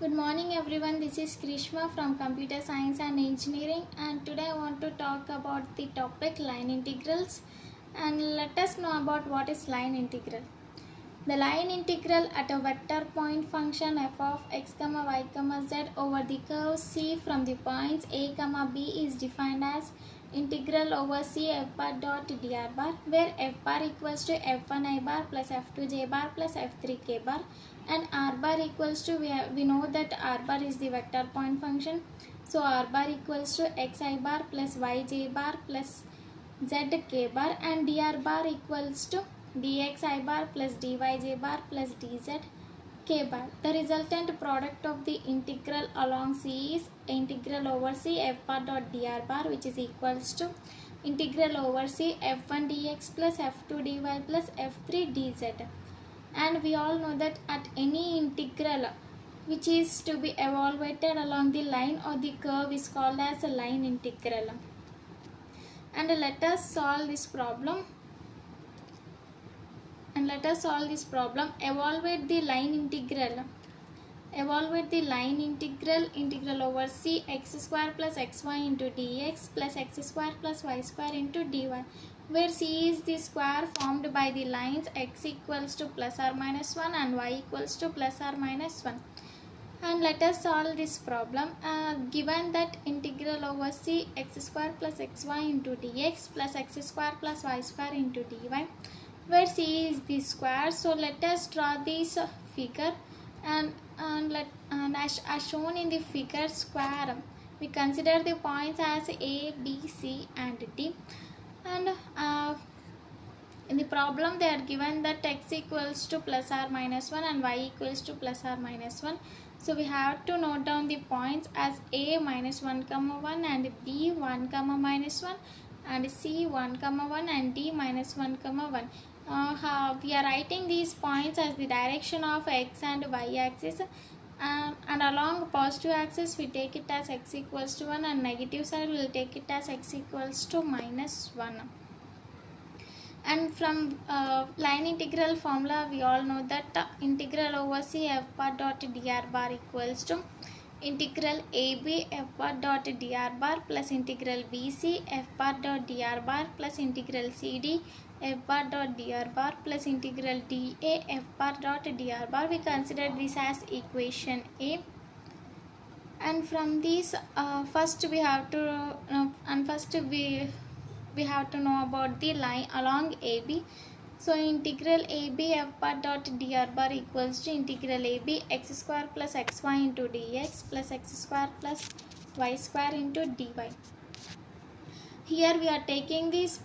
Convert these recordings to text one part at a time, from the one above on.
Good morning everyone, this is Krishma from Computer Science and Engineering, and today I want to talk about the topic line integrals. And let us know about what is line integral. The line integral at a vector point function f of x, y, z over the curve C from the points a, b is defined as integral over C f bar dot dr bar, where f bar equals to f1 I bar plus f2 j bar plus f3 k bar, and r bar equals to, we know that r bar is the vector point function, so r bar equals to x I bar plus y j bar plus z k bar, and dr bar equals to dx I bar plus dy j bar plus dz k bar. The resultant product of the integral along C is integral over C f bar dot dr bar, which is equals to integral over C f1 dx plus f2 dy plus f3 dz. And we all know that at any integral which is to be evaluated along the line or the curve is called as a line integral. And let us solve this problem. Evaluate the line integral. Integral over C x square plus xy into dx plus x square plus y square into dy, where C is the square formed by the lines x equals to plus or minus 1 and y equals to plus or minus 1. And let us solve this problem. Given that integral over C x square plus xy into dx plus x square plus y square into dy, where C is the square, so let us draw this figure, and as shown in the figure square, we consider the points as A, B, C and D. And in the problem they are given that x equals to plus or minus 1 and y equals to plus or minus 1. So we have to note down the points as A minus 1 comma 1 and B 1 comma minus 1 and C 1 comma 1 and D minus 1 comma 1. We are writing these points as the direction of x and y axis, and along positive axis we take it as x equals to 1, and negative side we will take it as x equals to minus 1. And from line integral formula we all know that integral over C f bar dot dr bar equals to integral AB f bar dot dr bar plus integral BC f bar dot dr bar plus integral CD f bar dot dr bar plus integral dA f bar dot dr bar. We consider this as equation A. And from these first we have to know about the line along AB. So integral AB f bar dot dr bar equals to integral AB x square plus xy into dx plus x square plus y square into dy. Here we are taking these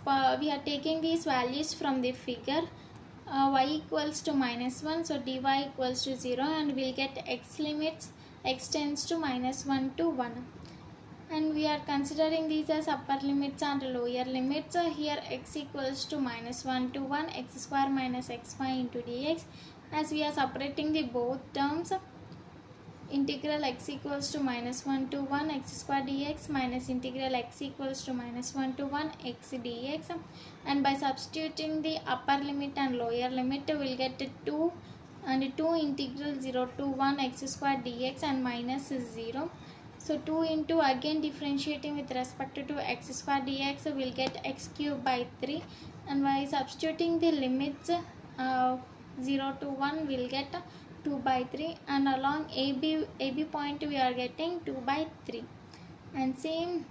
values from the figure. Y equals to minus 1, so dy equals to 0, and we'll get x limits x tends to minus 1 to 1. And we are considering these as upper limits and lower limits. Here x equals to minus 1 to 1, x square minus xy into dx. As we are separating the both terms, integral x equals to minus 1 to 1 x square dx minus integral x equals to minus 1 to 1 x dx, and by substituting the upper limit and lower limit we will get 2 and 2 integral 0 to 1 x square dx and minus 0. So 2 into, again differentiating with respect to x square dx, we will get x cube by 3, and by substituting the limits 0 to 1 we will get 2 by 3, and along AB point we are getting 2 by 3. And same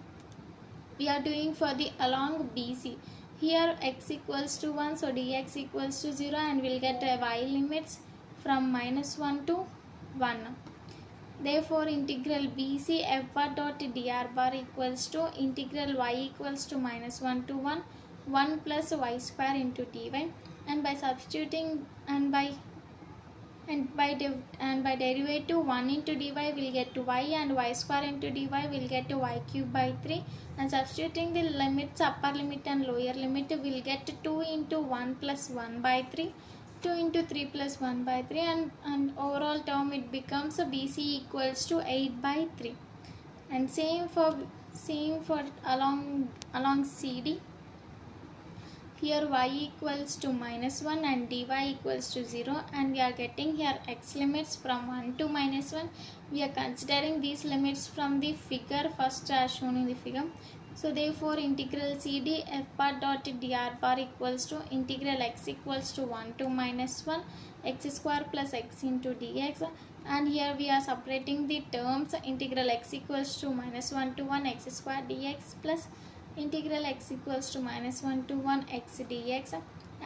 we are doing for the along BC. Here x equals to 1, so dx equals to 0, and we will get y limits from minus 1 to 1. Therefore integral BC f bar dot dr bar equals to integral y equals to minus 1 to 1 plus y square into dy, and by substituting and by derivative 1 into dy will get to y, and y square into dy will get to y cube by 3, and substituting the limits upper limit and lower limit will get 2 into 1 plus 1 by 3, 2 into 3 plus 1 by 3, and overall term it becomes BC equals to 8 by 3. And same for along CD. here y equals to -1 and dy equals to 0, and we are getting here x limits from 1 to -1. We are considering these limits from the figure first as shown in the figure. So therefore integral CD f bar dot dr bar equals to integral x equals to 1 to -1 x square plus x into dx, and here we are separating the terms. Integral x equals to -1 to 1 x square dx plus integral x equals to -1 to 1 x dx,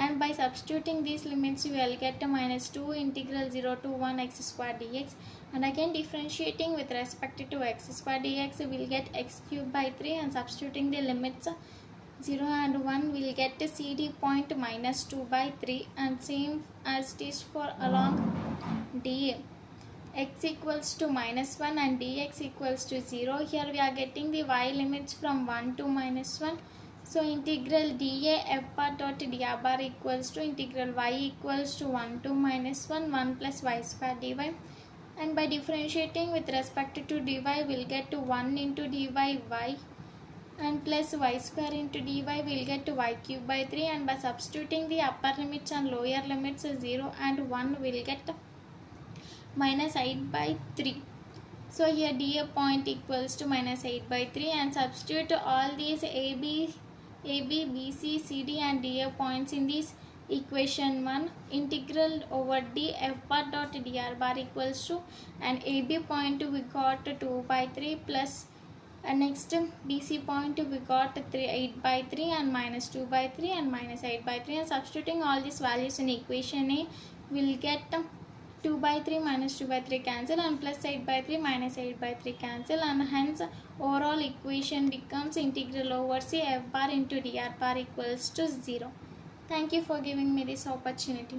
and by substituting these limits we will get a -2 integral 0 to 1 x square dx, and again differentiating with respect to x square dx we will get x cube by 3, and substituting the limits 0 and 1 we will get a CD point -2 by 3, and same as it is for along dA. X equals to -1 and dx equals to 0. Here we are getting the y limits from 1 to -1. So integral dA f bar dot dr bar equals to integral y equals to 1 to -1 1 plus y square dy, and by differentiating with respect to dy we will get to 1 into dy y, and plus y square into dy we will get to y cube by 3, and by substituting the upper limits and lower limits 0 and 1 we will get -8 by 3. So here dA point equals to -8 by 3, and substitute all these AB, BC, CD and dA points in this equation 1. Integral over d f bar dot dr bar equals to, and AB point we got 2 by 3 plus, and next BC point we got 8 by 3 and -2 by 3 and -8 by 3, and substituting all these values in equation A we will get 2 by 3 -2 by 3 cancel, and plus 8 by 3 -8 by 3 cancel, and hence overall equation becomes integral over C f bar into dr bar equals to 0. Thank you for giving me this opportunity.